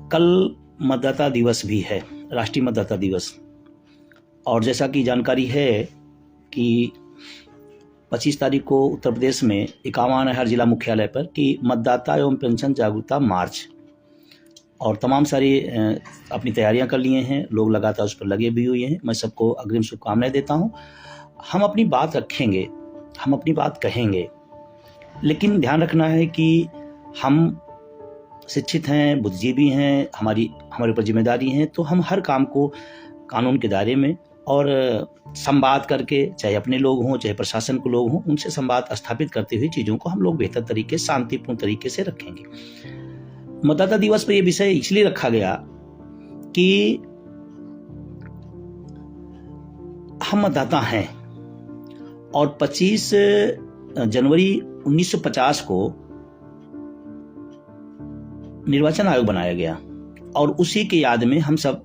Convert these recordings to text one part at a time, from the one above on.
कल मतदाता दिवस भी है, राष्ट्रीय मतदाता दिवस। और जैसा कि जानकारी है कि 25 तारीख को उत्तर प्रदेश में एक आह्वान है हर जिला मुख्यालय पर कि मतदाता एवं पेंशन जागरूकता मार्च, और तमाम सारी अपनी तैयारियां कर लिए हैं, लोग लगातार उस पर लगे भी हुए हैं। मैं सबको अग्रिम शुभकामनाएं देता हूं। हम अपनी बात रखेंगे, हम अपनी बात कहेंगे, लेकिन ध्यान रखना है कि हम शिक्षित हैं, बुद्धिजीवी हैं, हमारे ऊपर जिम्मेदारी है, तो हम हर काम को कानून के दायरे में और संवाद करके, चाहे अपने लोग हों चाहे प्रशासन के लोग हों, उनसे संवाद स्थापित करते हुए चीज़ों को हम लोग बेहतर तरीके, शांतिपूर्ण तरीके से रखेंगे। मतदाता दिवस पर यह विषय इसलिए रखा गया कि हम मतदाता हैं और 25 जनवरी 1950 को निर्वाचन आयोग बनाया गया और उसी के याद में हम सब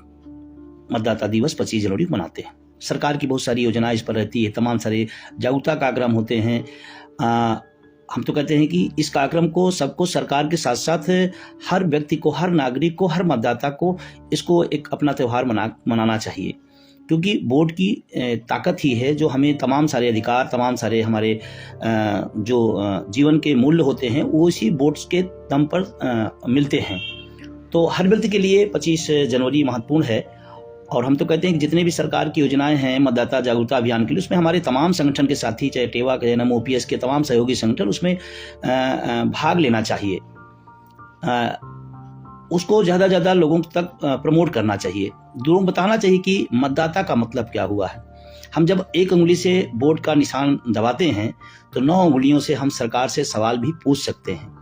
मतदाता दिवस 25 जनवरी को मनाते हैं। सरकार की बहुत सारी योजनाएं इस पर रहती है, तमाम सारे जागरूकता कार्यक्रम होते हैं। हम तो कहते हैं कि इस कार्यक्रम को सबको, सरकार के साथ साथ हर व्यक्ति को, हर नागरिक को, हर मतदाता को इसको एक अपना त्यौहार मनाना चाहिए, क्योंकि वोट की ताकत ही है जो हमें तमाम सारे अधिकार, तमाम सारे हमारे जो जीवन के मूल्य होते हैं वो इसी वोट्स के दम पर मिलते हैं। तो हर व्यक्ति के लिए 25 जनवरी महत्वपूर्ण है। और हम तो कहते हैं कि जितने भी सरकार की योजनाएं हैं मतदाता जागरूकता अभियान के लिए, उसमें हमारे तमाम संगठन के साथी, चाहे टेवा के, एनएम, ओपीएस के तमाम सहयोगी संगठन उसमें भाग लेना चाहिए, उसको ज़्यादा से ज़्यादा लोगों तक प्रमोट करना चाहिए, लोगों को बताना चाहिए कि मतदाता का मतलब क्या हुआ है। हम जब एक उंगली से वोट का निशान दबाते हैं तो 9 उंगलियों से हम सरकार से सवाल भी पूछ सकते हैं।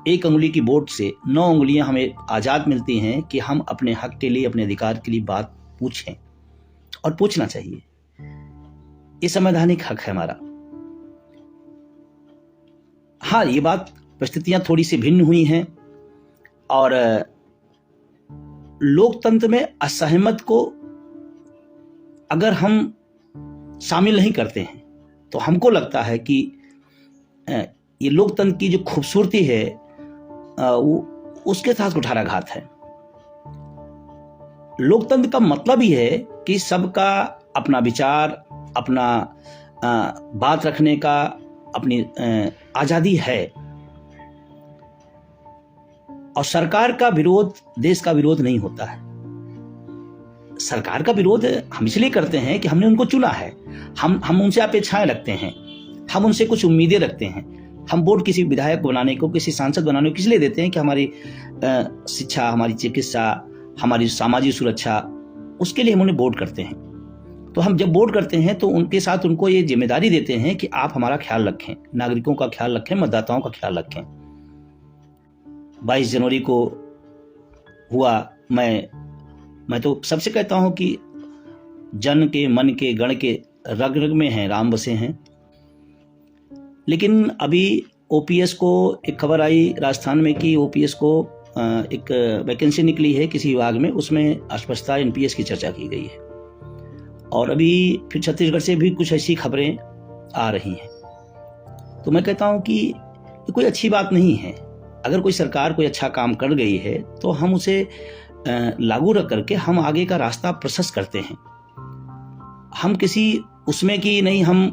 एक उंगली की वोट से 9 उंगलियां हमें आज़ाद मिलती हैं कि हम अपने हक के लिए, अपने अधिकार के लिए बात पूछें, और पूछना चाहिए। ये संवैधानिक हक है हमारा। हाँ, ये बात, परिस्थितियां थोड़ी सी भिन्न हुई हैं और लोकतंत्र में असहमत को अगर हम शामिल नहीं करते हैं तो हमको लगता है कि ये लोकतंत्र की जो खूबसूरती है उसके साथ कुठाराघात है। लोकतंत्र का मतलब ही है कि सबका अपना विचार, अपना बात रखने का, अपनी आजादी है, और सरकार का विरोध देश का विरोध नहीं होता है। सरकार का विरोध हम इसलिए करते हैं कि हमने उनको चुना है, हम उनसे अपेक्षाएं रखते हैं, हम उनसे कुछ उम्मीदें रखते हैं। हम वोट किसी विधायक बनाने को, किसी सांसद बनाने को किस लिए देते हैं कि हमारी शिक्षा, हमारी चिकित्सा, हमारी सामाजिक सुरक्षा, उसके लिए हम उन्हें वोट करते हैं। तो हम जब वोट करते हैं तो उनके साथ उनको ये जिम्मेदारी देते हैं कि आप हमारा ख्याल रखें, नागरिकों का ख्याल रखें, मतदाताओं का ख्याल रखें। 22 जनवरी को हुआ, मैं तो सबसे कहता हूं कि जन के, मन के, गण के रग रग में हैं, राम बसे हैं। लेकिन अभी ओपीएस को एक खबर आई राजस्थान में कि ओपीएस को एक वैकेंसी निकली है किसी विभाग में, उसमें अस्पष्टता, एनपीएस की चर्चा की गई है। और अभी फिर छत्तीसगढ़ से भी कुछ ऐसी खबरें आ रही हैं। तो मैं कहता हूं कि ये कोई अच्छी बात नहीं है। अगर कोई सरकार कोई अच्छा काम कर गई है तो हम उसे लागू रख करके हम आगे का रास्ता प्रशस्त करते हैं। हम किसी उसमें कि नहीं, हम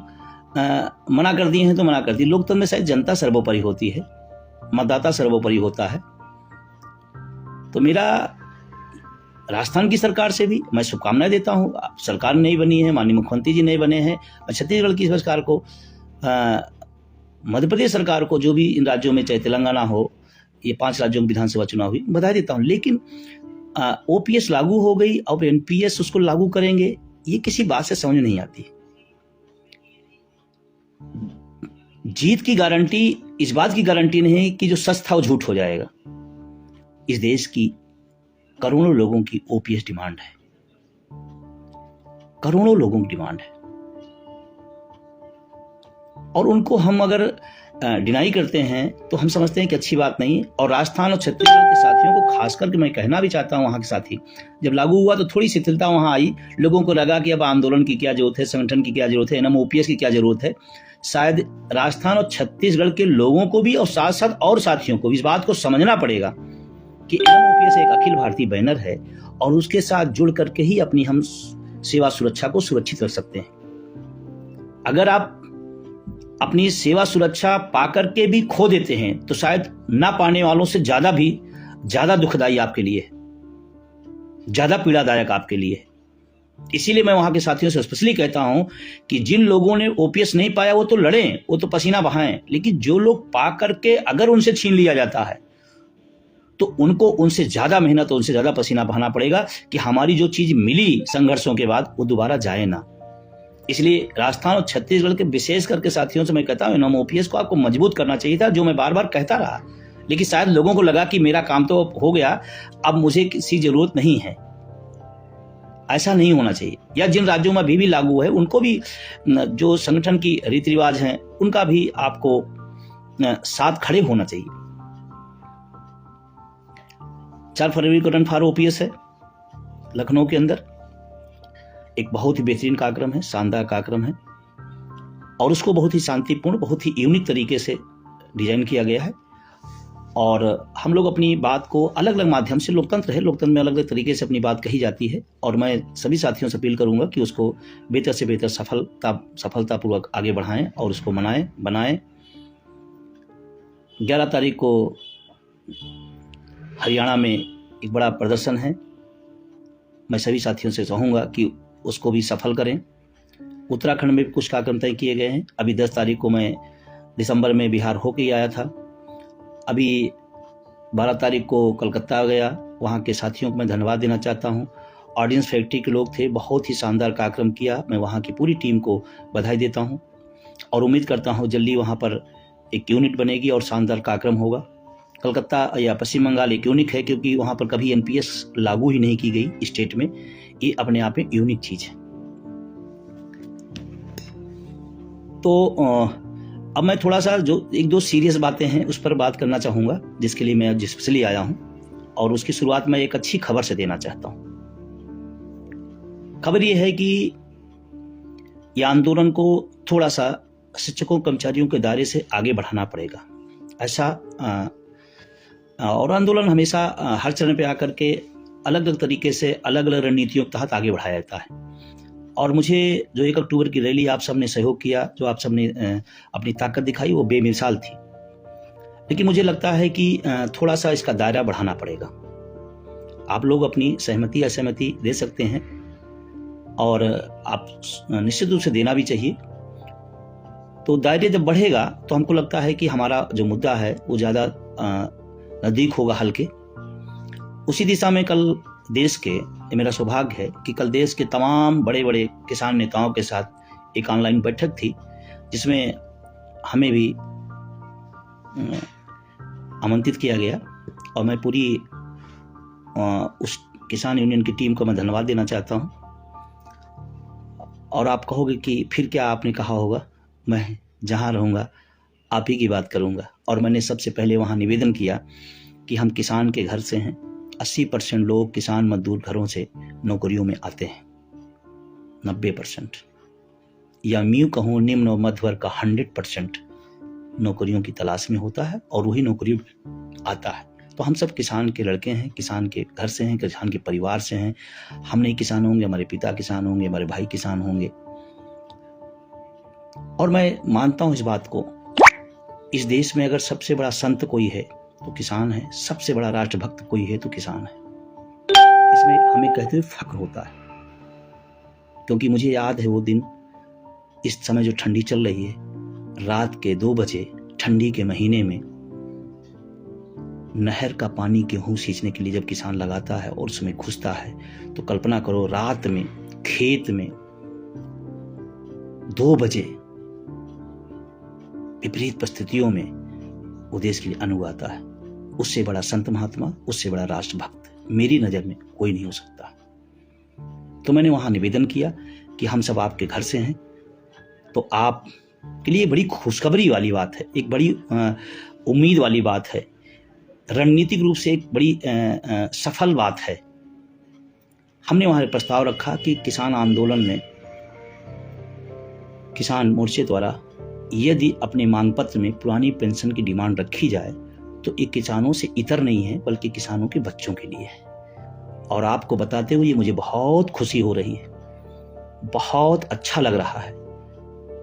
मना कर दिए हैं तो मना कर दी। लोकतंत्र में शायद जनता सर्वोपरि होती है, मतदाता सर्वोपरि होता है। तो मेरा राजस्थान की सरकार से भी मैं शुभकामनाएं देता हूं। सरकार नई बनी है, माननीय मुख्यमंत्री जी नए बने हैं। मैं छत्तीसगढ़ की सरकार को, मध्य प्रदेश सरकार को, जो भी इन राज्यों में, चाहे तेलंगाना हो, ये 5 राज्यों में विधानसभा चुनाव हुई, बधाई देता हूं। लेकिन ओपीएस लागू हो गई और एनपीएस उसको लागू करेंगे, ये किसी बात से समझ नहीं आती। जीत की गारंटी इस बात की गारंटी नहीं है कि जो सच था वो झूठ हो जाएगा। इस देश की करोड़ों लोगों की ओपीएस डिमांड है, करोड़ों लोगों की डिमांड है, और उनको हम अगर डिनाई करते हैं तो हम समझते हैं कि अच्छी बात नहीं। और राजस्थान और छत्तीसगढ़ के साथियों को खास करके मैं कहना भी चाहता हूं, वहां के साथी, जब लागू हुआ तो थोड़ी शिथिलता वहां आई। लोगों को लगा कि अब आंदोलन की क्या जरूरत है, संगठन की क्या जरूरत है, एनएम, ओपीएस की क्या जरूरत है। शायद राजस्थान और छत्तीसगढ़ के लोगों को भी और साथ साथ और साथियों को भी इस बात को समझना पड़ेगा कि NMOPS एक अखिल भारतीय बैनर है और उसके साथ जुड़ करके ही अपनी हम सेवा सुरक्षा को सुरक्षित रख सकते हैं। अगर आप अपनी सेवा सुरक्षा पाकर के भी खो देते हैं तो शायद ना पाने वालों से ज्यादा दुखदाई आपके लिए, ज्यादा पीड़ादायक आपके लिए। इसीलिए मैं वहां के साथियों से स्पेशली कहता हूं कि जिन लोगों ने OPS नहीं पाया वो तो लड़ें, वो तो पसीना बहाएं, लेकिन जो लोग पा करके अगर उनसे छीन लिया जाता है तो उनको उनसे ज्यादा मेहनत, उनसे ज्यादा पसीना बहाना पड़ेगा कि हमारी जो चीज मिली संघर्षों के बाद वो दोबारा जाए ना। इसलिए राजस्थान और छत्तीसगढ़ के विशेष करके साथियों से मैं कहता हूं NMOPS को आपको मजबूत करना चाहिए था, जो मैं बार बार कहता रहा, लेकिन शायद लोगों को लगा कि मेरा काम तो हो गया, अब मुझे किसी जरूरत नहीं है। ऐसा नहीं होना चाहिए। या जिन राज्यों में अभी भी लागू है उनको भी जो संगठन की रीति रिवाज हैं उनका भी आपको साथ खड़े होना चाहिए। 4 फरवरी को रन फॉर OPS है लखनऊ के अंदर। एक बहुत ही बेहतरीन कार्यक्रम है, शानदार कार्यक्रम है और उसको बहुत ही शांतिपूर्ण, बहुत ही यूनिक तरीके से डिजाइन किया गया है। और हम लोग अपनी बात को अलग अलग माध्यम से, लोकतंत्र है, लोकतंत्र में अलग अलग तरीके से अपनी बात कही जाती है और मैं सभी साथियों से अपील करूंगा कि उसको बेहतर से बेहतर सफलतापूर्वक आगे बढ़ाएं और उसको बनाएं। 11 तारीख को हरियाणा में एक बड़ा प्रदर्शन है, मैं सभी साथियों से चाहूँगा कि उसको भी सफल करें। उत्तराखंड में भी कुछ कार्यक्रम तय किए गए हैं। अभी 10 तारीख को मैं दिसंबर में बिहार होके आया था। अभी 12 तारीख को कलकत्ता गया, वहाँ के साथियों को मैं धन्यवाद देना चाहता हूँ। ऑडियंस फैक्ट्री के लोग थे, बहुत ही शानदार कार्यक्रम किया। मैं वहाँ की पूरी टीम को बधाई देता हूँ और उम्मीद करता हूँ जल्दी वहाँ पर एक यूनिट बनेगी और शानदार कार्यक्रम होगा। कलकत्ता या पश्चिम बंगाल एक यूनिक है क्योंकि वहाँ पर कभी NPS लागू ही नहीं की गई स्टेट में। ये अपने आप में यूनिक चीज है। तो अब मैं थोड़ा सा जो 1-2 सीरियस बातें हैं उस पर बात करना चाहूँगा, जिसके लिए मैं स्पेशली आया हूँ और उसकी शुरुआत मैं एक अच्छी खबर से देना चाहता हूँ। खबर ये है कि यह आंदोलन को थोड़ा सा शिक्षकों कर्मचारियों के दायरे से आगे बढ़ाना पड़ेगा। ऐसा और आंदोलन हमेशा हर चरण पे आकर के अलग अलग तरीके से, अलग अलग रणनीतियों के तहत आगे बढ़ाया जाता है। और मुझे जो 1 अक्टूबर की रैली आप सबने सहयोग किया, जो आप सबने अपनी ताकत दिखाई, वो बेमिसाल थी। लेकिन मुझे लगता है कि थोड़ा सा इसका दायरा बढ़ाना पड़ेगा। आप लोग अपनी सहमति असहमति दे सकते हैं और आप निश्चित रूप से देना भी चाहिए। तो दायरे जब बढ़ेगा तो हमको लगता है कि हमारा जो मुद्दा है वो ज़्यादा नज़दीक होगा हल के। उसी दिशा में कल देश के, ये मेरा सौभाग्य है कि कल देश के तमाम बड़े बड़े किसान नेताओं के साथ एक ऑनलाइन बैठक थी, जिसमें हमें भी आमंत्रित किया गया और मैं पूरी उस किसान यूनियन की टीम को मैं धन्यवाद देना चाहता हूं। और आप कहोगे कि फिर क्या आपने कहा होगा, मैं जहां रहूंगा आप ही की बात करूंगा। और मैंने सबसे पहले वहां निवेदन किया कि हम किसान के घर से हैं, 80% लोग किसान मजदूर घरों से नौकरियों में आते हैं, 90% या मीऊ कहूँ निम्न और मध्य वर्ग का 100% नौकरियों की तलाश में होता है और वही नौकरी आता है। तो हम सब किसान के लड़के हैं, किसान के घर से हैं, किसान के परिवार से हैं। हम नहीं किसान होंगे, हमारे पिता किसान होंगे, हमारे भाई किसान होंगे। और मैं मानता हूं इस बात को, इस देश में अगर सबसे बड़ा संत कोई है तो किसान है, सबसे बड़ा राष्ट्रभक्त कोई है तो किसान है। इसमें हमें कहते हुए फख्र होता है, क्योंकि मुझे याद है वो दिन, इस समय जो ठंडी चल रही है, रात के 2 बजे ठंडी के महीने में नहर का पानी गेहूं सींचने के लिए जब किसान लगाता है और उसमें घुसता है, तो कल्पना करो रात में खेत में 2 बजे विपरीत परिस्थितियों में वो देश के लिए अन्न उगाता है। उससे बड़ा संत महात्मा, उससे बड़ा राष्ट्रभक्त मेरी नजर में कोई नहीं हो सकता। तो मैंने वहां निवेदन किया कि हम सब आपके घर से हैं, तो आप के लिए बड़ी खुशखबरी वाली बात है, एक बड़ी उम्मीद वाली बात है, रणनीतिक रूप से एक बड़ी सफल बात है। हमने वहां प्रस्ताव रखा कि किसान आंदोलन में किसान मोर्चे द्वारा यदि अपने मांग पत्र में पुरानी पेंशन की डिमांड रखी जाए तो ये किसानों से इतर नहीं है, बल्कि किसानों के बच्चों के लिए है। और आपको बताते हुए मुझे बहुत खुशी हो रही है, बहुत अच्छा लग रहा है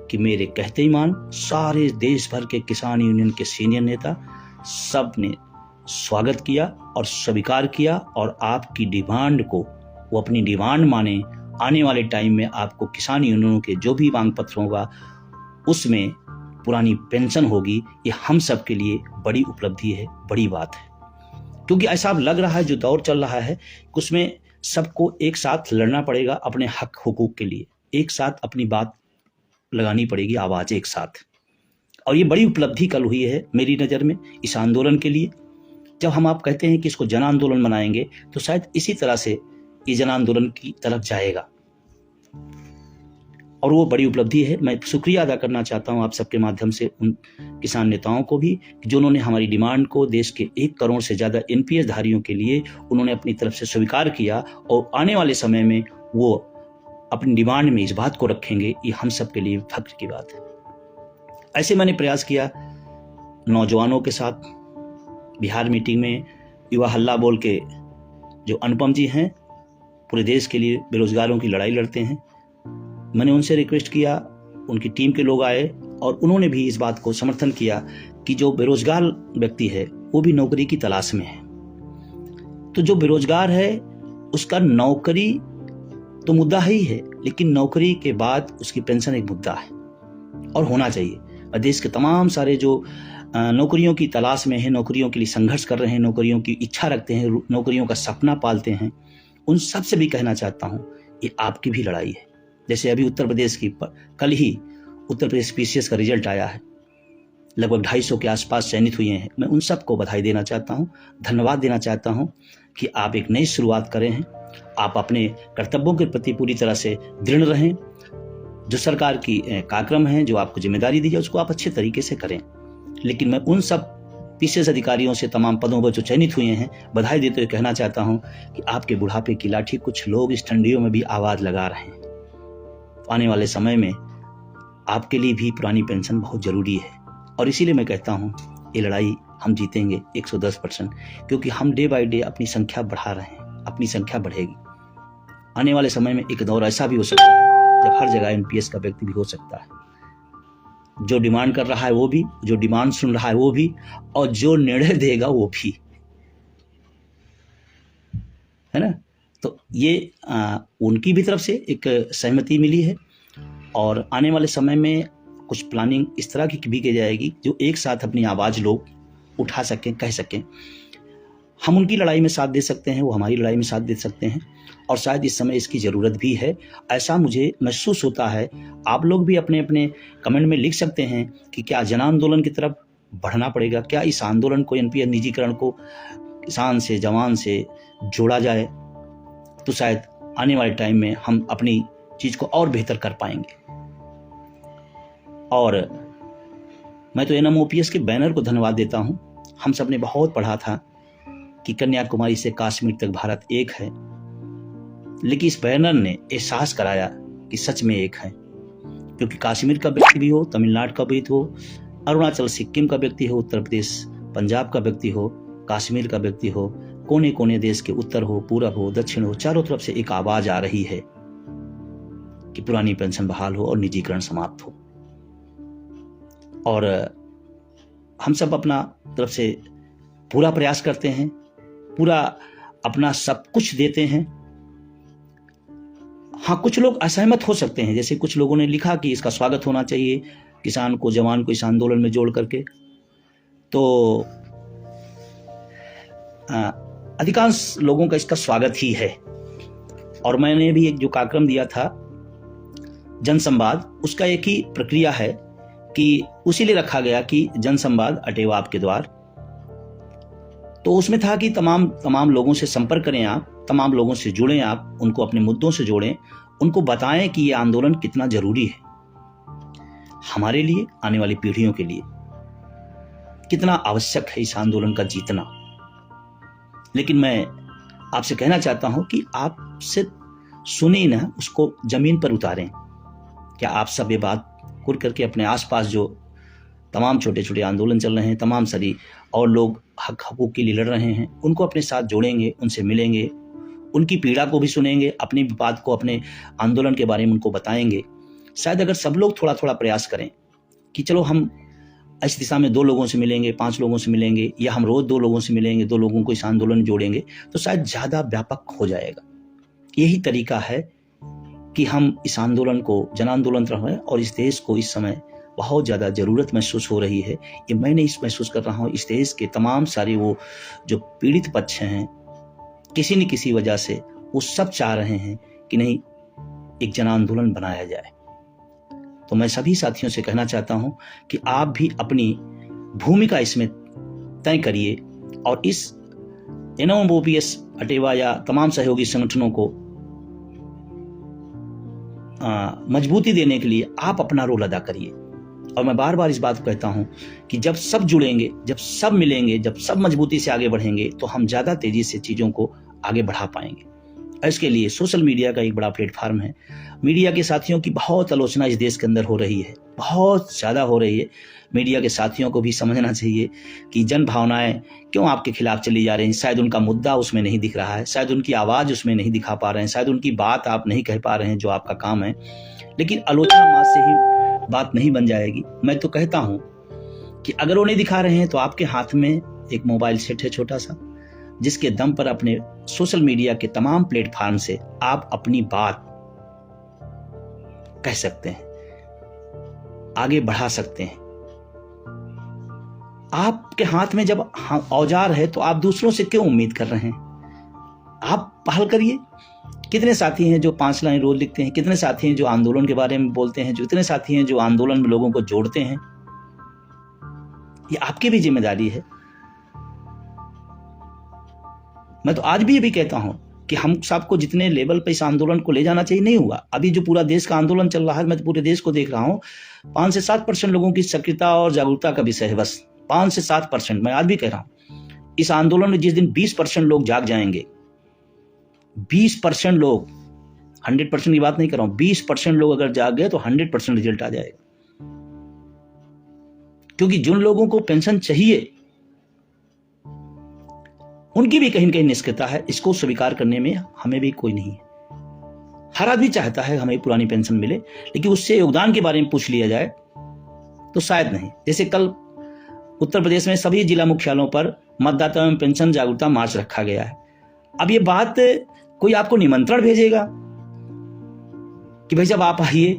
कि मेरे कहते ही मान सारे देश भर के किसान यूनियन के सीनियर नेता सब ने स्वागत किया और स्वीकार किया, और आपकी डिमांड को वो अपनी डिमांड माने। आने वाले टाइम में आपको किसान यूनियनों के जो भी मांग पत्र होगा उसमें पुरानी पेंशन होगी। ये हम सब के लिए बड़ी उपलब्धि है, बड़ी बात है, क्योंकि ऐसा अब लग रहा है जो दौर चल रहा है उसमें सबको एक साथ लड़ना पड़ेगा अपने हक हुकूक के लिए, एक साथ अपनी बात लगानी पड़ेगी, आवाज़ एक साथ। और ये बड़ी उपलब्धि कल हुई है मेरी नज़र में इस आंदोलन के लिए। जब हम आप कहते हैं कि इसको जन आंदोलन बनाएंगे तो शायद इसी तरह से ये जन आंदोलन की तरफ जाएगा, और वो बड़ी उपलब्धि है। मैं शुक्रिया अदा करना चाहता हूँ आप सबके माध्यम से उन किसान नेताओं को भी जिन्होंने हमारी डिमांड को देश के 1 करोड़ से ज़्यादा एनपीएस धारियों के लिए उन्होंने अपनी तरफ से स्वीकार किया, और आने वाले समय में वो अपनी डिमांड में इस बात को रखेंगे। ये हम सब के लिए फख्र की बात है। ऐसे मैंने प्रयास किया नौजवानों के साथ। बिहार मीटिंग में युवा हल्ला बोल के जो अनुपम जी हैं, पूरे देश के लिए बेरोजगारों की लड़ाई लड़ते हैं, मैंने उनसे रिक्वेस्ट किया, उनकी टीम के लोग आए और उन्होंने भी इस बात को समर्थन किया कि जो बेरोजगार व्यक्ति है वो भी नौकरी की तलाश में है। तो जो बेरोजगार है उसका नौकरी तो मुद्दा ही है, लेकिन नौकरी के बाद उसकी पेंशन एक मुद्दा है और होना चाहिए। और देश के तमाम सारे जो नौकरियों की तलाश में है, नौकरियों के लिए संघर्ष कर रहे हैं, नौकरियों की इच्छा रखते हैं, नौकरियों का सपना पालते हैं, उन सब से भी कहना चाहता हूँ ये आपकी भी लड़ाई है। जैसे अभी उत्तर प्रदेश की कल ही उत्तर प्रदेश पीसीएस का रिजल्ट आया है, लगभग 250 के आसपास चयनित हुए हैं। मैं उन सबको बधाई देना चाहता हूँ, धन्यवाद देना चाहता हूँ कि आप एक नई शुरुआत करें हैं। आप अपने कर्तव्यों के प्रति पूरी तरह से दृढ़ रहें। जो सरकार की कार्यक्रम है, जो आपको जिम्मेदारी दी जाए, उसको आप अच्छे तरीके से करें। लेकिन मैं उन सब पीसीएस अधिकारियों से तमाम पदों पर जो चयनित हुए हैं बधाई देते हुए कहना चाहता हूँ कि आपके बुढ़ापे की लाठी कुछ लोग इस ठंडियों में भी आवाज़ लगा रहे हैं। तो आने वाले समय में आपके लिए भी पुरानी पेंशन बहुत ज़रूरी है, और इसीलिए मैं कहता हूँ ये लड़ाई हम जीतेंगे 110%, क्योंकि हम डे बाय डे अपनी संख्या बढ़ा रहे हैं, अपनी संख्या बढ़ेगी। आने वाले समय में एक दौर ऐसा भी हो सकता है जब हर जगह एनपीएस का व्यक्ति भी हो सकता है। जो डिमांड कर रहा है वो भी, जो डिमांड सुन रहा है वो भी, और जो निर्णय देगा वो भी, है ना। तो ये उनकी भी तरफ से एक सहमति मिली है, और आने वाले समय में कुछ प्लानिंग इस तरह की भी की जाएगी जो एक साथ अपनी आवाज़ लोग उठा सकें, कह सकें। हम उनकी लड़ाई में साथ दे सकते हैं, वो हमारी लड़ाई में साथ दे सकते हैं, और शायद इस समय इसकी ज़रूरत भी है, ऐसा मुझे महसूस होता है। आप लोग भी अपने अपने कमेंट में लिख सकते हैं कि क्या जन आंदोलन की तरफ बढ़ना पड़ेगा, क्या इस आंदोलन को एनपीएस निजीकरण को किसान से, जवान से जोड़ा जाए, तो शायद आने वाले टाइम में हम अपनी चीज़ को और बेहतर कर पाएंगे। और मैं तो एनएमओपीएस के बैनर को धन्यवाद देता हूँ। हम सब ने बहुत पढ़ा था कि कन्याकुमारी से कश्मीर तक भारत एक है, लेकिन इस बैनर ने एहसास कराया कि सच में एक है, क्योंकि कश्मीर का व्यक्ति भी हो, तमिलनाडु का व्यक्ति हो, अरुणाचल सिक्किम का व्यक्ति हो, उत्तर प्रदेश पंजाब का व्यक्ति हो, कश्मीर का व्यक्ति हो, कोने कोने देश के उत्तर हो, पूरब हो, दक्षिण हो, चारों तरफ से एक आवाज आ रही है कि पुरानी पेंशन बहाल हो और निजीकरण समाप्त हो। और हम सब अपना तरफ से पूरा प्रयास करते हैं, पूरा अपना सब कुछ देते हैं। हाँ, कुछ लोग असहमत हो सकते हैं, जैसे कुछ लोगों ने लिखा कि इसका स्वागत होना चाहिए किसान को, जवान को इस आंदोलन में जोड़ करके। तो अधिकांश लोगों का इसका स्वागत ही है। और मैंने भी एक जो कार्यक्रम दिया था जनसंवाद, उसका एक ही प्रक्रिया है कि उसीलिए रखा गया कि जनसंवाद अटेवा आपके द्वार। तो उसमें था कि तमाम लोगों से संपर्क करें आप, तमाम लोगों से जुड़ें आप, उनको अपने मुद्दों से जोड़ें, उनको बताएं कि ये आंदोलन कितना जरूरी है हमारे लिए, आने वाली पीढ़ियों के लिए, कितना आवश्यक है इस आंदोलन का जीतना। लेकिन मैं आपसे कहना चाहता हूं कि आप सिर्फ सुने ना, उसको जमीन पर उतारें। क्या आप सब ये बात खुद करके अपने आसपास जो तमाम छोटे छोटे आंदोलन चल रहे हैं, तमाम सारी और लोग हक हकूक़ के लिए लड़ रहे हैं, उनको अपने साथ जोड़ेंगे, उनसे मिलेंगे, उनकी पीड़ा को भी सुनेंगे, अपनी बात को, अपने आंदोलन के बारे में उनको बताएंगे। शायद अगर सब लोग थोड़ा थोड़ा प्रयास करें कि चलो हम इस दिशा में 2 लोगों से मिलेंगे, 5 लोगों से मिलेंगे, या हम रोज़ 2 लोगों से मिलेंगे, 2 लोगों को इस आंदोलन में जोड़ेंगे, तो शायद ज़्यादा व्यापक हो जाएगा। यही तरीका है कि हम इस आंदोलन को जन आंदोलन रहें, और इस देश को इस समय बहुत ज़्यादा ज़रूरत महसूस हो रही है। ये मैं नहीं महसूस कर रहा हूँ, इस देश के तमाम सारे वो जो पीड़ित पक्ष हैं किसी न किसी वजह से, वो सब चाह रहे हैं कि नहीं, एक जन आंदोलन बनाया जाए। तो मैं सभी साथियों से कहना चाहता हूं कि आप भी अपनी भूमिका इसमें तय करिए, और इस NMOPS अटेवा या तमाम सहयोगी संगठनों को मजबूती देने के लिए आप अपना रोल अदा करिए। और मैं बार बार इस बात को कहता हूं कि जब सब जुड़ेंगे, जब सब मिलेंगे, जब सब मजबूती से आगे बढ़ेंगे, तो हम ज़्यादा तेज़ी से चीज़ों को आगे बढ़ा पाएंगे। इसके लिए सोशल मीडिया का एक बड़ा प्लेटफार्म है। मीडिया के साथियों की बहुत आलोचना इस देश के अंदर हो रही है, बहुत ज़्यादा हो रही है। मीडिया के साथियों को भी समझना चाहिए कि जन भावनाएं क्यों आपके खिलाफ चली जा रही हैं। शायद उनका मुद्दा उसमें नहीं दिख रहा है, शायद उनकी आवाज़ उसमें नहीं दिखा पा रहे हैं, शायद उनकी बात आप नहीं कह पा रहे हैं जो आपका काम है। लेकिन आलोचना मात्र से ही बात नहीं बन जाएगी। मैं तो कहता हूँ कि अगर वो नहीं दिखा रहे हैं तो आपके हाथ में एक मोबाइल सेट है छोटा सा, जिसके दम पर अपने सोशल मीडिया के तमाम प्लेटफॉर्म से आप अपनी बात कह सकते हैं, आगे बढ़ा सकते हैं। आपके हाथ में जब औजार है तो आप दूसरों से क्यों उम्मीद कर रहे हैं? आप पहल करिए। कितने साथी हैं जो 5 लाइन रोज लिखते हैं, कितने साथी हैं जो आंदोलन के बारे में बोलते हैं, जो इतने साथी हैं जो आंदोलन में लोगों को जोड़ते हैं। ये आपकी भी जिम्मेदारी है। मैं तो आज भी ये भी कहता हूं कि हम सबको जितने लेवल पे इस आंदोलन को ले जाना चाहिए नहीं हुआ। अभी जो पूरा देश का आंदोलन चल रहा है, मैं तो पूरे देश को देख रहा हूं, 5 से 7% लोगों की सक्रियता और जागरूकता का विषय है, बस 5 से 7%। मैं आज भी कह रहा हूं इस आंदोलन में जिस दिन 20% लोग जाग जाएंगे, 20% लोग, 100% की बात नहीं कर रहा हूं, 20% लोग अगर जाग गए तो 100% रिजल्ट आ जाएगा। क्योंकि जिन लोगों को पेंशन चाहिए उनकी भी कहीं न कहीं निष्क्रियता है। इसको स्वीकार करने में हमें भी कोई नहीं है। हर आदमी चाहता है हमें पुरानी पेंशन मिले, लेकिन उससे योगदान के बारे में पूछ लिया जाए तो शायद नहीं। जैसे कल उत्तर प्रदेश में सभी जिला मुख्यालयों पर मतदाता एवं पेंशन जागरूकता मार्च रखा गया है। अब ये बात कोई आपको निमंत्रण भेजेगा कि भाई जब आप आइए,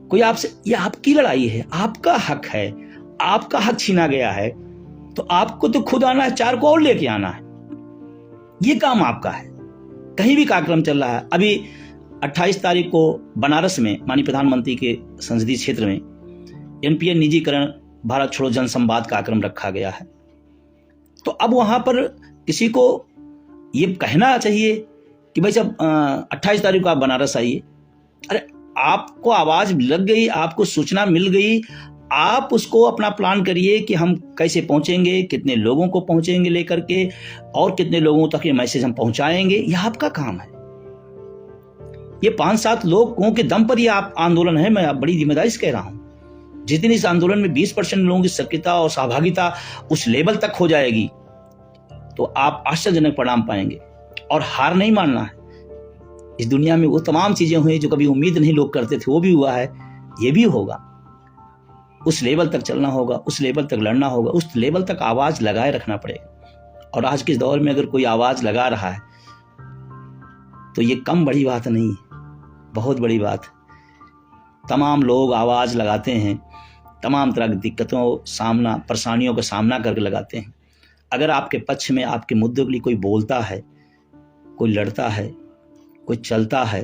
कोई आपसे, ये आपकी लड़ाई है, आपका हक है, आपका हक छीना गया है, तो आपको तो खुद आना है, 4 को और लेके आना है। ये काम आपका है। कहीं भी कार्यक्रम चल रहा है, अभी 28 तारीख को बनारस में माननीय प्रधानमंत्री के संसदीय क्षेत्र में NPA निजीकरण भारत छोड़ो जन संवाद कार्यक्रम रखा गया है। तो अब वहां पर किसी को ये कहना चाहिए कि भाई जब 28 तारीख को आप बनारस आइए। अरे आपको आवाज लग गई, आपको सूचना मिल गई, आप उसको अपना प्लान करिए कि हम कैसे पहुंचेंगे, कितने लोगों को पहुंचेंगे लेकर के, और कितने लोगों तक ये मैसेज हम पहुंचाएंगे। यह आपका काम है। ये 5-7 लोगों के दम पर ये आप आंदोलन है। मैं बड़ी जिम्मेदारी से कह रहा हूं। जिस दिन इस आंदोलन में 20% लोगों की सक्रियता और सहभागिता उस लेवल तक हो जाएगी तो आप आश्चर्यजनक परिणाम पाएंगे। और हार नहीं मानना है। इस दुनिया में वो तमाम चीजें हुई जो कभी उम्मीद नहीं लोग करते थे, वो भी हुआ है, ये भी होगा। उस लेवल तक चलना होगा, उस लेवल तक लड़ना होगा, उस लेवल तक आवाज लगाए रखना पड़ेगा। और आज के दौर में अगर कोई आवाज लगा रहा है तो ये कम बड़ी बात नहीं है, बहुत बड़ी बात है। तमाम लोग आवाज लगाते हैं, तमाम तरह की दिक्कतों परेशानियों का सामना करके लगाते हैं। अगर आपके पक्ष में, आपके मुद्दों के लिए कोई बोलता है, कोई लड़ता है, कोई चलता है,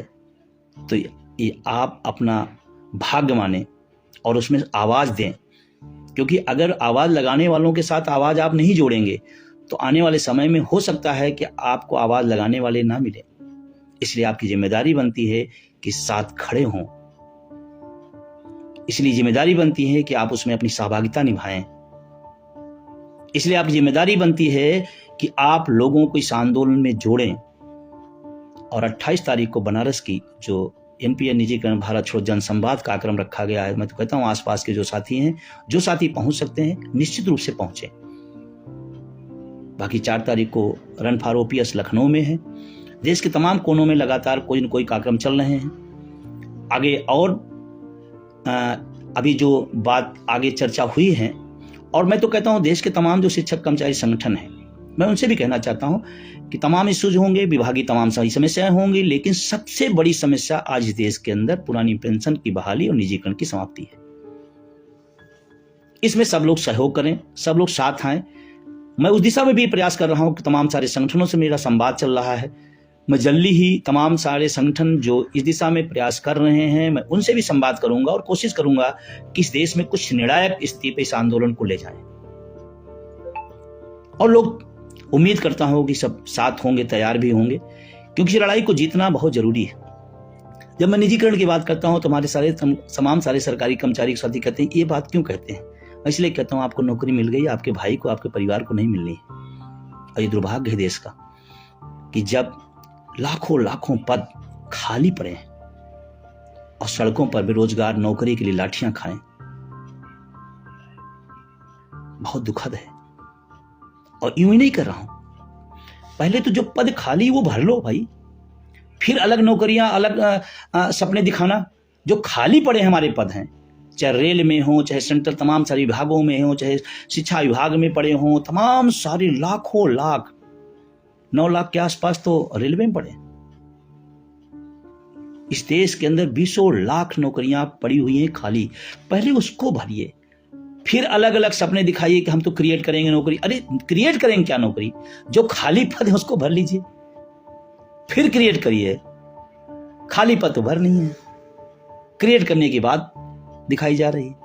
तो ये आप अपना भाग्य माने और उसमें आवाज दें। क्योंकि अगर आवाज लगाने वालों के साथ आवाज आप नहीं जोड़ेंगे तो आने वाले समय में हो सकता है कि आपको आवाज लगाने वाले ना मिले। इसलिए आपकी जिम्मेदारी बनती है कि साथ खड़े हों। इसलिए जिम्मेदारी बनती है कि आप उसमें अपनी सहभागिता निभाएं। इसलिए आपकी जिम्मेदारी बनती है कि आप लोगों को इस आंदोलन में जोड़ें। और 28 तारीख को बनारस की जो एनपीए निजीकरण भारत छोड़ो जनसंवाद का कार्यक्रम रखा गया है। मैं तो कहता हूँ आसपास के जो साथी हैं, जो साथी पहुंच सकते हैं, निश्चित रूप से पहुंचे। बाकी 4 तारीख को रन फॉर ओपीएस लखनऊ में है। देश के तमाम कोनों में लगातार कोई न कोई कार्यक्रम चल रहे हैं। आगे और अभी जो बात आगे चर्चा हुई है, और मैं तो कहता हूं देश के तमाम जो शिक्षक कर्मचारी संगठन हैं, मैं उनसे भी कहना चाहता हूं कि तमाम इश्यूज होंगे, विभागीय तमाम सारी समस्याएं होंगी, लेकिन सबसे बड़ी समस्या आज देश के अंदर पुरानी पेंशन की बहाली और निजीकरण की समाप्ति है। इसमें सब लोग सहयोग करें, सब लोग साथ आए। मैं उस दिशा में भी प्रयास कर रहा हूं कि तमाम सारे संगठनों से मेरा संवाद चल रहा है। मैं जल्दी ही तमाम सारे संगठन जो इस दिशा में प्रयास कर रहे हैं, मैं उनसे भी संवाद करूंगा और कोशिश करूंगा कि इस देश में कुछ निर्णायक स्थिति पे इस आंदोलन को ले जाएं। और लोग उम्मीद करता हूं कि सब साथ होंगे, तैयार भी होंगे, क्योंकि लड़ाई को जीतना बहुत जरूरी है। जब मैं निजीकरण की बात करता हूं तो हमारे तमाम सारे सरकारी कर्मचारी साथी कहते हैं ये बात क्यों कहते हैं। मैं इसलिए कहता हूं आपको नौकरी मिल गई, आपके भाई को, आपके परिवार को नहीं मिलनी है। और ये दुर्भाग्य है देश का कि जब लाखों लाखों पद खाली पड़े हैं और सड़कों पर बेरोजगार नौकरी के लिए लाठियां खाएं, बहुत दुखद है। और यूं ही नहीं कर रहा हूं, पहले तो जो पद खाली वो भर लो भाई, फिर अलग नौकरियां, अलग सपने दिखाना। जो खाली पड़े हमारे पद हैं, चाहे रेल में हो, चाहे सेंट्रल तमाम सारे विभागों में हो, चाहे शिक्षा विभाग में पड़े हों, तमाम सारे लाखों लाख, 9 लाख के आसपास तो रेलवे में पड़े। इस देश के अंदर 20 लाख नौकरियां पड़ी हुई हैं खाली, पहले उसको भरिए, फिर अलग अलग सपने दिखाइए कि हम तो क्रिएट करेंगे नौकरी। अरे क्रिएट करेंगे क्या नौकरी? जो खाली पद है उसको भर लीजिए, फिर क्रिएट करिए। खाली पद तो भर नहीं है, क्रिएट करने की बात दिखाई जा रही है।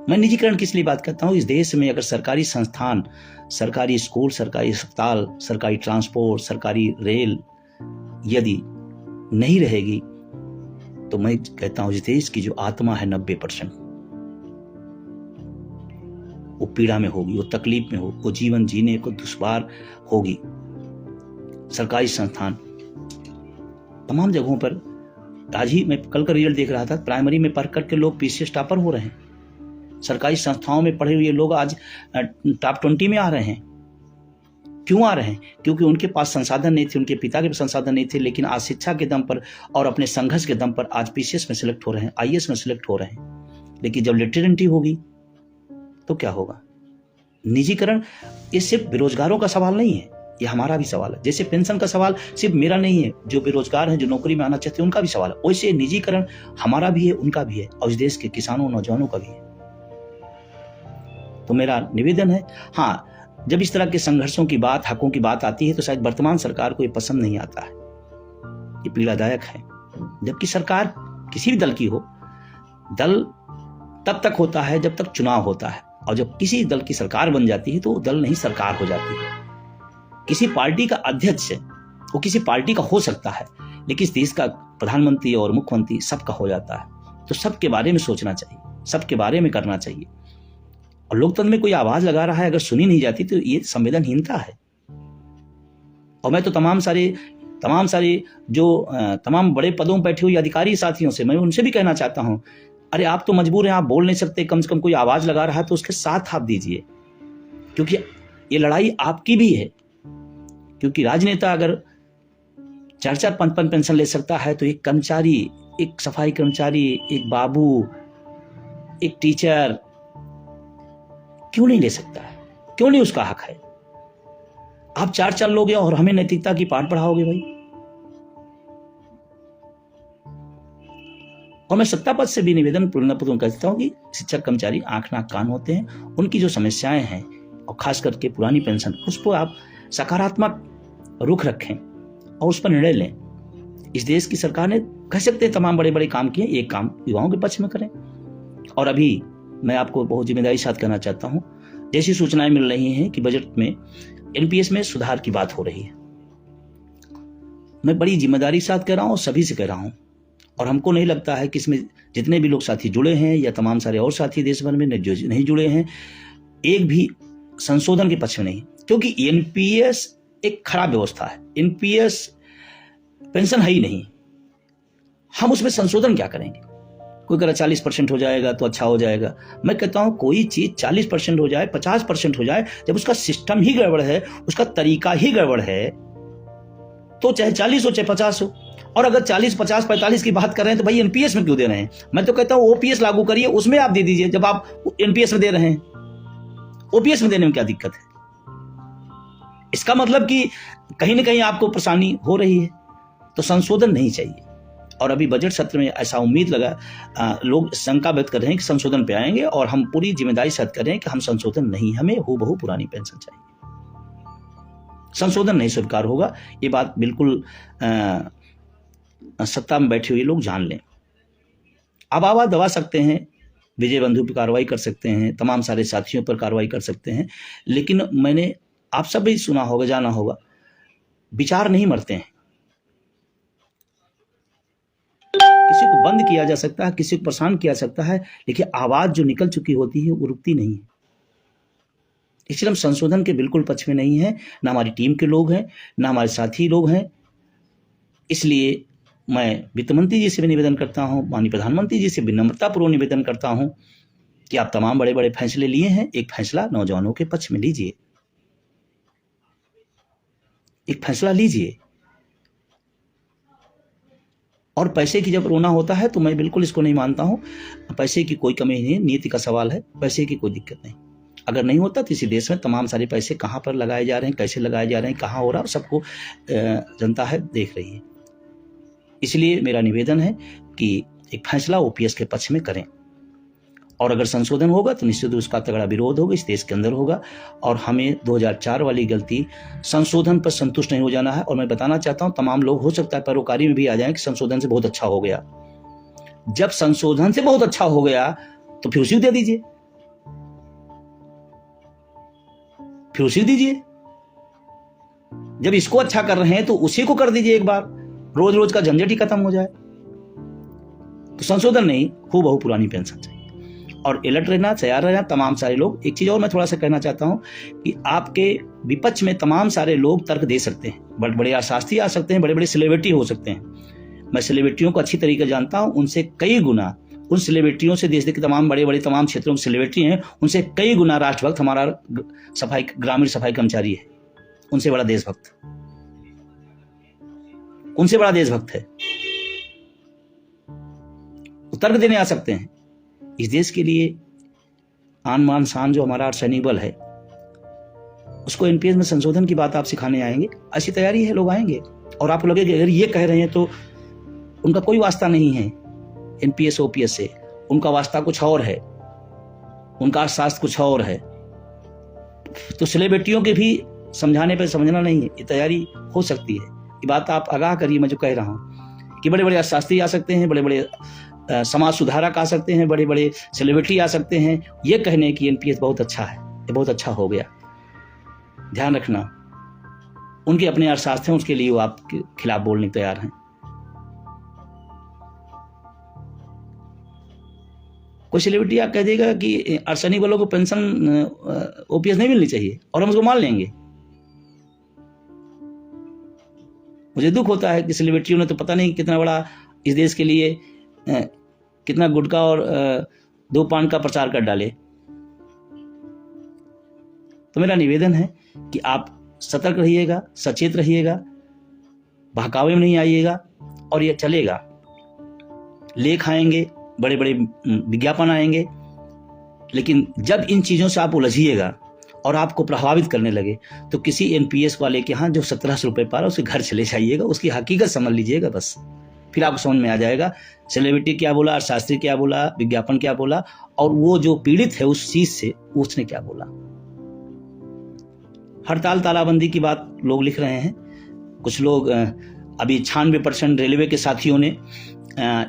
मैं निजीकरण किस लिए बात करता हूं? इस देश में अगर सरकारी संस्थान, सरकारी स्कूल, सरकारी अस्पताल, सरकारी ट्रांसपोर्ट, सरकारी रेल यदि नहीं रहेगी तो मैं कहता हूं इस देश की जो आत्मा है 90% वो पीड़ा में होगी, वो तकलीफ में होगी, वो जीवन जीने को दुश्वार होगी। सरकारी संस्थान तमाम जगहों पर, आज ही मैं कल का रिजल्ट देख रहा था, प्राइमरी में पढ़ करके लोग पीसीएस टॉपर हो रहे हैं। सरकारी संस्थाओं में पढ़े हुए लोग आज टॉप 20 में आ रहे हैं। क्यों आ रहे हैं? क्योंकि उनके पास संसाधन नहीं थे, उनके पिता के पास संसाधन नहीं थे, लेकिन आज शिक्षा के दम पर और अपने संघर्ष के दम पर आज पीसीएस में सिलेक्ट हो रहे हैं, आईएएस में सिलेक्ट हो रहे हैं। लेकिन जब लिटरेसी होगी तो क्या होगा? निजीकरण ये सिर्फ बेरोजगारों का सवाल नहीं है, ये हमारा भी सवाल है। जैसे पेंशन का सवाल सिर्फ मेरा नहीं है, जो बेरोजगार हैं, जो नौकरी में आना चाहते हैं, उनका भी सवाल है, वैसे निजीकरण हमारा भी है, उनका भी है, और इस देश के किसानों, नौजवानों का भी है। तो मेरा निवेदन है, हाँ, जब इस तरह के संघर्षों की बात, हकों की बात आती है तो शायद वर्तमान सरकार को ये पसंद नहीं आता है, ये पीड़ादायक है। जबकि सरकार किसी भी दल की हो, दल तब तक होता है जब तक चुनाव होता है, और जब किसी दल की सरकार बन जाती है तो वो दल नहीं सरकार हो जाती है। किसी पार्टी का अध्यक्ष वो किसी पार्टी का हो सकता है, लेकिन इस देश का प्रधानमंत्री और मुख्यमंत्री सबका हो जाता है। तो सबके बारे में सोचना चाहिए, सबके बारे में करना चाहिए। और लोकतंत्र में कोई आवाज लगा रहा है, अगर सुनी नहीं जाती तो ये संवेदनहीनता है। और मैं तो तमाम सारे जो तमाम बड़े पदों पर बैठे हुए अधिकारी साथियों से, मैं उनसे भी कहना चाहता हूं, अरे आप तो मजबूर हैं, आप बोल नहीं सकते, कम से कम कोई आवाज लगा रहा है तो उसके साथ आप दीजिए, क्योंकि ये लड़ाई आपकी भी है। क्योंकि राजनेता अगर 4-4, 5-5 पेंशन ले सकता है तो एक कर्मचारी, एक सफाई कर्मचारी, एक बाबू, एक टीचर क्यों नहीं ले सकता है? क्यों नहीं उसका हक है? आप 4 लोगे और हमें नैतिकता की पाठ पढ़ाओगे भाई? और मैं सत्ता पद से भी निवेदन पूर्णपूर्ण करता हूं कि शिक्षक कर्मचारी आंख नाक कान होते हैं, उनकी जो समस्याएं हैं और खास करके पुरानी पेंशन, उस पर आप सकारात्मक रुख रखें और उस पर निर्णय लें। इस देश की सरकार ने कह सकते हैं तमाम बड़े बड़े काम किए, एक काम युवाओं के पक्ष में करें। और अभी मैं आपको बहुत जिम्मेदारी साथ कहना चाहता हूं, जैसी सूचनाएं मिल रही हैं कि बजट में एनपीएस में सुधार की बात हो रही है। मैं बड़ी जिम्मेदारी साथ कह रहा हूं, सभी से कह रहा हूं, और हमको नहीं लगता है कि इसमें जितने भी लोग साथी जुड़े हैं या तमाम सारे और साथी देश भर में जो नहीं जुड़े हैं, एक भी संशोधन के पक्ष में नहीं, क्योंकि एनपीएस एक खराब व्यवस्था है। एनपीएस पेंशन है ही नहीं, हम उसमें संशोधन क्या करेंगे? कोई कह रहा 40% हो जाएगा तो अच्छा हो जाएगा। मैं कहता हूं कोई चीज 40% हो जाए, 50% हो जाए, जब उसका सिस्टम ही गड़बड़ है, उसका तरीका ही गड़बड़ है, तो चाहे 40 हो चाहे 50 हो। और अगर 40, 50, 45 की बात कर रहे हैं तो भाई एनपीएस में क्यों दे रहे हैं? मैं तो कहता हूं ओपीएस लागू करिए, उसमें आप दे दीजिए। जब आप एनपीएस में दे रहे हैं, ओपीएस में देने में क्या दिक्कत है? इसका मतलब कि कहीं ना कहीं आपको परेशानी हो रही है, तो संशोधन नहीं चाहिए। और अभी बजट सत्र में ऐसा उम्मीद लगा, लोग शंका व्यक्त कर रहे हैं कि संशोधन पे आएंगे, और हम पूरी जिम्मेदारी साथ कर रहे हैं कि हम संशोधन नहीं, हमें हूबहू पुरानी पेंशन चाहिए। संशोधन नहीं स्वीकार होगा, ये बात बिल्कुल सत्ता में बैठे हुए लोग जान लें। अब आवाज दबा सकते हैं, विजय बंधु पर कार्रवाई कर सकते हैं, तमाम सारे साथियों पर कार्रवाई कर सकते हैं, लेकिन मैंने आप सब भी सुना होगा, जाना होगा, विचार नहीं मरते हैं। किसी को बंद किया जा सकता है, किसी को परेशान किया जा सकता है, लेकिन आवाज जो निकल चुकी होती है वो रुकती नहीं है। इसलिए हम संशोधन के बिल्कुल पक्ष में नहीं है, ना हमारी टीम के लोग हैं, ना हमारे साथी लोग हैं। इसलिए मैं वित्त मंत्री जी से भी निवेदन करता हूं, माननीय प्रधानमंत्री जी से विनम्रतापूर्वक निवेदन करता हूं कि आप तमाम बड़े बड़े फैसले लिए हैं, एक फैसला नौजवानों के पक्ष में लीजिए, एक फैसला लीजिए। और पैसे की जब रोना होता है तो मैं बिल्कुल इसको नहीं मानता हूं, पैसे की कोई कमी नहीं, नीति का सवाल है, पैसे की कोई दिक्कत नहीं। अगर नहीं होता तो इसी देश में तमाम सारे पैसे कहां पर लगाए जा रहे हैं, कैसे लगाए जा रहे हैं, कहां हो रहा है, सबको जनता है देख रही है। इसलिए मेरा निवेदन है कि एक फैसला ओपीएस के पक्ष में करें, और अगर संशोधन होगा तो निश्चित रूप उसका तगड़ा विरोध होगा, इस देश के अंदर होगा। और हमें 2004 वाली गलती, संशोधन पर संतुष्ट नहीं हो जाना है। और मैं बताना चाहता हूं तमाम लोग, हो सकता है पैरोकारी में भी आ जाएं कि संशोधन से बहुत अच्छा हो गया। जब संशोधन से बहुत अच्छा हो गया तो फिर उसी को दे दीजिए, फिर उसी को दीजिए। जब इसको अच्छा कर रहे हैं तो उसी को कर दीजिए एक बार, रोज रोज का झंझट ही खत्म हो जाए। तो संशोधन नहीं, हूबहू पुरानी पेंशन चाहिए। और अलर्ट रहना, तैयार रहना तमाम सारे लोग। एक चीज और मैं थोड़ा सा कहना चाहता हूं कि आपके विपक्ष में तमाम सारे लोग तर्क दे सकते हैं, बड़े बड़े अर्थशास्त्री आ सकते हैं, बड़े बड़े सेलिब्रिटी हो सकते हैं। मैं सेलिब्रिटियों को अच्छी तरीके जानता हूं, उनसे कई गुना, उन सेलिब्रिटियों से, देश के तमाम बड़े बड़े तमाम क्षेत्रों में सेलिब्रिटी हैं, उनसे कई गुना राष्ट्रभक्त हमारा ग्रामीण सफाई कर्मचारी है। उनसे बड़ा देशभक्त, उनसे बड़ा देशभक्त है, तर्क देने आ सकते हैं। इस देश के लिए आन मान शान जो हमारा सैनिक बल है, उसको एनपीएस में संशोधन की बात आप सिखाने आएंगे, अच्छी तैयारी है, लोग आएंगे। और आपको लगे कि अगर ये कह रहे हैं तो उनका कोई वास्ता नहीं है एनपीएस ओपीएस से, उनका वास्ता कुछ और है, उनका शास्त्र कुछ और है। तो सेलिब्रिटियों के भी समझाने पर समझना नहीं है, ये तैयारी हो सकती है। ये बात आप आगाह करिए, मैं जो कह रहा हूं कि बड़े बड़े शास्त्री आ सकते हैं, बड़े बड़े समाज सुधारक आ सकते हैं, बड़े बड़े सेलिब्रिटी आ सकते हैं, ये कहने की एनपीएस बहुत अच्छा है, ये बहुत अच्छा हो गया। ध्यान रखना, उनके अपने अर्थशास्त्र हैं, उसके लिए वो आपके खिलाफ बोलने तैयार हैं। कोई सेलिब्रिटी आप कह देगा कि अर्सनिक वालों को पेंशन ओपीएस नहीं मिलनी चाहिए, और हम उसको मान लेंगे। मुझे दुख होता है कि सेलिब्रिटियों ने तो पता नहीं कितना बड़ा इस देश के लिए कितना गुटखा और दो पान का प्रचार कर डाले। तो मेरा निवेदन है कि आप सतर्क रहिएगा, सचेत रहिएगा, बहकावे में नहीं आइएगा। और ये चलेगा, लेख आएंगे, बड़े बड़े विज्ञापन आएंगे, लेकिन जब इन चीजों से आप उलझिएगा और आपको प्रभावित करने लगे तो किसी एनपीएस वाले के यहाँ जो 1700 रुपए पा रहा है उसके घर चले जाइएगा, उसकी हकीकत समझ लीजिएगा। बस फिर आपको समझ में आ जाएगा सेलिब्रिटी क्या बोला, अर्थशास्त्री क्या बोला, विज्ञापन क्या बोला, और वो जो पीड़ित है उस चीज से उसने क्या बोला। हड़ताल तालाबंदी की बात लोग लिख रहे हैं, कुछ लोग अभी 96% रेलवे के साथियों ने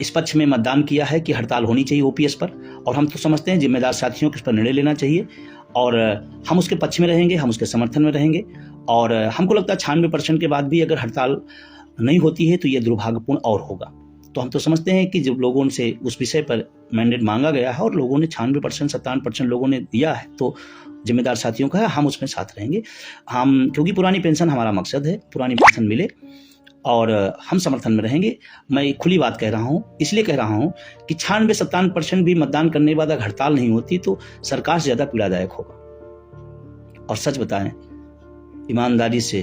इस पक्ष में मतदान किया है कि हड़ताल होनी चाहिए ओपीएस पर, और हम तो समझते हैं जिम्मेदार साथियों को इस पर निर्णय लेना चाहिए, और हम उसके पक्ष में रहेंगे, हम उसके समर्थन में रहेंगे। और हमको लगता है 96% के बाद भी अगर हड़ताल नहीं होती है तो ये दुर्भाग्यपूर्ण और होगा। तो हम तो समझते हैं कि जब लोगों से उस विषय पर मैंडेट मांगा गया है और लोगों ने 96%, 57% लोगों ने दिया है, तो जिम्मेदार साथियों का है, हम उसमें साथ रहेंगे। हम, क्योंकि पुरानी पेंशन हमारा मकसद है, पुरानी पेंशन मिले और हम समर्थन में रहेंगे। मैं खुली बात कह रहा हूँ, इसलिए कह रहा हूँ कि 96-97% भी मतदान करने के बाद अगर हड़ताल नहीं होती तो सरकार से ज़्यादा पीड़ादायक होगा। और सच बताएं, ईमानदारी से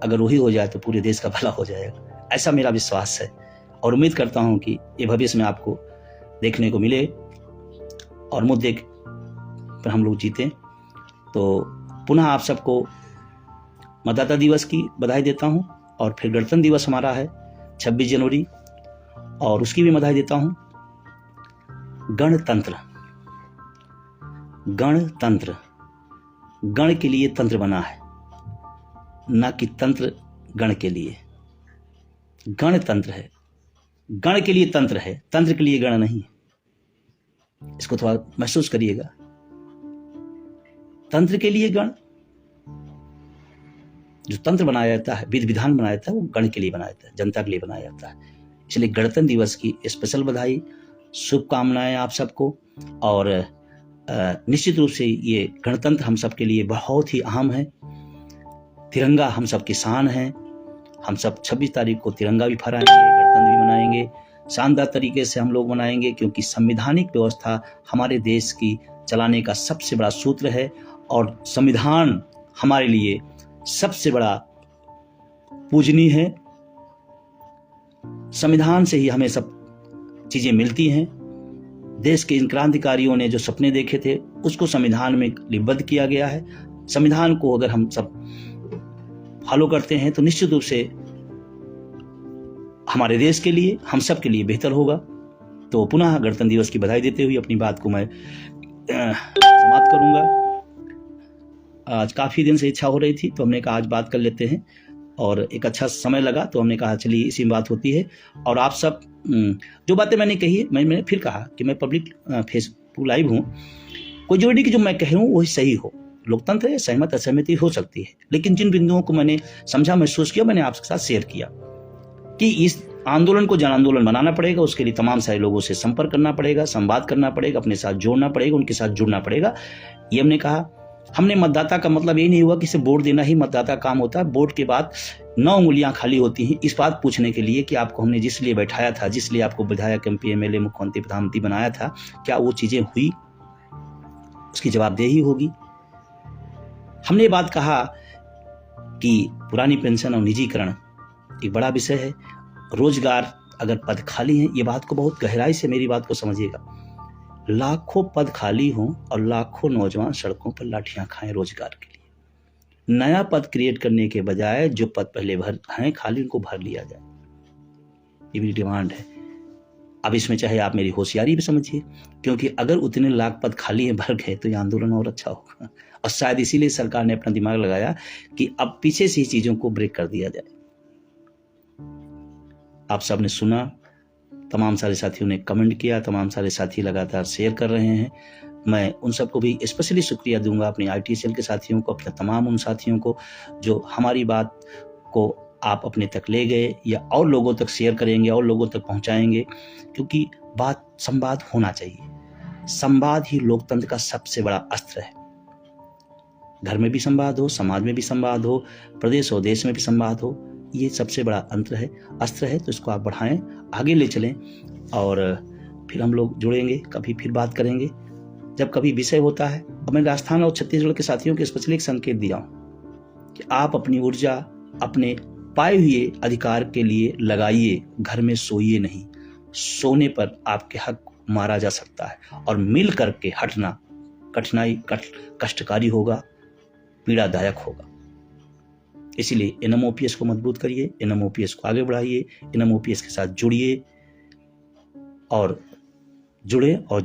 अगर वही हो जाए तो पूरे देश का भला हो जाएगा, ऐसा मेरा विश्वास है। और उम्मीद करता हूँ कि ये भविष्य में आपको देखने को मिले और मुद्दे पर हम लोग जीतें। तो पुनः आप सबको मतदाता दिवस की बधाई देता हूँ। और फिर गणतंत्र दिवस हमारा है 26 जनवरी, और उसकी भी बधाई देता हूँ। गणतंत्र, गणतंत्र, गण के लिए तंत्र बना है, ना कि तंत्र गण के लिए। गणतंत्र है, गण के लिए तंत्र है, तंत्र के लिए गण नहीं। इसको थोड़ा महसूस करिएगा। तंत्र के लिए गण, जो तंत्र बनाया जाता है, विधि विधान बनाया जाता है, वो गण के लिए बनाया जाता है, जनता के लिए बनाया जाता है। इसलिए गणतंत्र दिवस की स्पेशल बधाई, शुभकामनाएं आप सबको। और निश्चित रूप से ये गणतंत्र हम सब के लिए बहुत ही अहम है। तिरंगा हम सब की शान है। हम सब 26 तारीख को तिरंगा भी फहराएंगे, गणतंत्र भी मनाएंगे, शानदार तरीके से हम लोग मनाएंगे, क्योंकि संवैधानिक व्यवस्था हमारे देश की चलाने का सबसे बड़ा सूत्र है। और संविधान हमारे लिए सबसे बड़ा पूजनीय है। संविधान से ही हमें सब चीजें मिलती हैं। देश के इन क्रांतिकारियों ने जो सपने देखे थे उसको संविधान में लिपिबद्ध किया गया है। संविधान को अगर हम सब फॉलो करते हैं तो निश्चित रूप से हमारे देश के लिए, हम सब के लिए बेहतर होगा। तो पुनः गणतंत्र दिवस की बधाई देते हुए अपनी बात को मैं समाप्त करूंगा। आज काफ़ी दिन से इच्छा हो रही थी तो हमने कहा आज बात कर लेते हैं, और एक अच्छा समय लगा तो हमने कहा चलिए इसी में बात होती है। और आप सब जो बातें मैंने कही है, मैंने फिर कहा कि मैं पब्लिक फेसबुक लाइव हूँ, कोई जरूरी कि जो मैं कह रहा हूँ वही सही हो। लोकतंत्र है, सहमत असहमति हो सकती है, लेकिन जिन बिंदुओं को मैंने समझा, महसूस किया, मैंने आपके साथ शेयर किया कि इस आंदोलन को जन आंदोलन बनाना पड़ेगा। उसके लिए तमाम सारे लोगों से संपर्क करना पड़ेगा, संवाद करना पड़ेगा, अपने साथ जोड़ना पड़ेगा, उनके साथ जुड़ना पड़ेगा। ये हमने कहा। हमने मतदाता का मतलब ये नहीं हुआ कि सिर्फ वोट देना ही मतदाता काम होता है। वोट के बाद 9 उंगलियां खाली होती हैं, इस बात पूछने के लिए कि आपको हमने जिस लिए बैठाया था, जिस लिए आपको विधायक, MP, MLA, मुख्यमंत्री, प्रधानमंत्री बनाया था, क्या वो चीजें हुई? उसकी जवाबदेही होगी। हमने ये बात कहा कि पुरानी पेंशन और निजीकरण एक बड़ा विषय है। रोजगार, अगर पद खाली हैं, ये बात को बहुत गहराई से मेरी बात को समझिएगा। लाखों पद खाली हों और लाखों नौजवान सड़कों पर लाठियां खाएं रोजगार के लिए। नया पद क्रिएट करने के बजाय जो पद पहले भर हैं खाली, उनको भर लिया जाए, ये भी डिमांड है। अब इसमें चाहे आप मेरी होशियारी भी समझिए, क्योंकि अगर उतने लाख पद खाली हैं, भर गए, तो ये आंदोलन और अच्छा होगा। और शायद इसीलिए सरकार ने अपना दिमाग लगाया कि अब पीछे से ही चीजों को ब्रेक कर दिया जाए। आप सबने सुना, तमाम सारे साथियों ने कमेंट किया, तमाम सारे साथी लगातार शेयर कर रहे हैं। मैं उन सबको भी स्पेशली शुक्रिया दूंगा, अपने ITCL के साथियों को, अपने तमाम उन साथियों को जो हमारी बात को आप अपने तक ले गए या और लोगों तक शेयर करेंगे, और लोगों तक पहुंचाएंगे, क्योंकि संवाद होना चाहिए। संवाद ही लोकतंत्र का सबसे बड़ा अस्त्र है। घर में भी संवाद हो, समाज में भी संवाद हो, प्रदेश और देश में भी संवाद हो, ये सबसे बड़ा अस्त्र है। तो इसको आप बढ़ाएं, आगे ले चलें, और फिर हम लोग जुड़ेंगे, कभी फिर बात करेंगे जब कभी विषय होता है। और मैं राजस्थान और छत्तीसगढ़ के साथियों को स्पेशली एक संकेत दिया हूं कि आप अपनी ऊर्जा अपने पाए हुए अधिकार के लिए लगाइए। घर में सोइए नहीं, सोने पर आपके हक मारा जा सकता है। और मिल करके हटना कष्टकारी होगा, पीड़ादायक होगा। इसीलिए NMOPS को मजबूत करिए, NMOPS को आगे बढ़ाइए, NMOPS के साथ जुड़िए और जुड़े और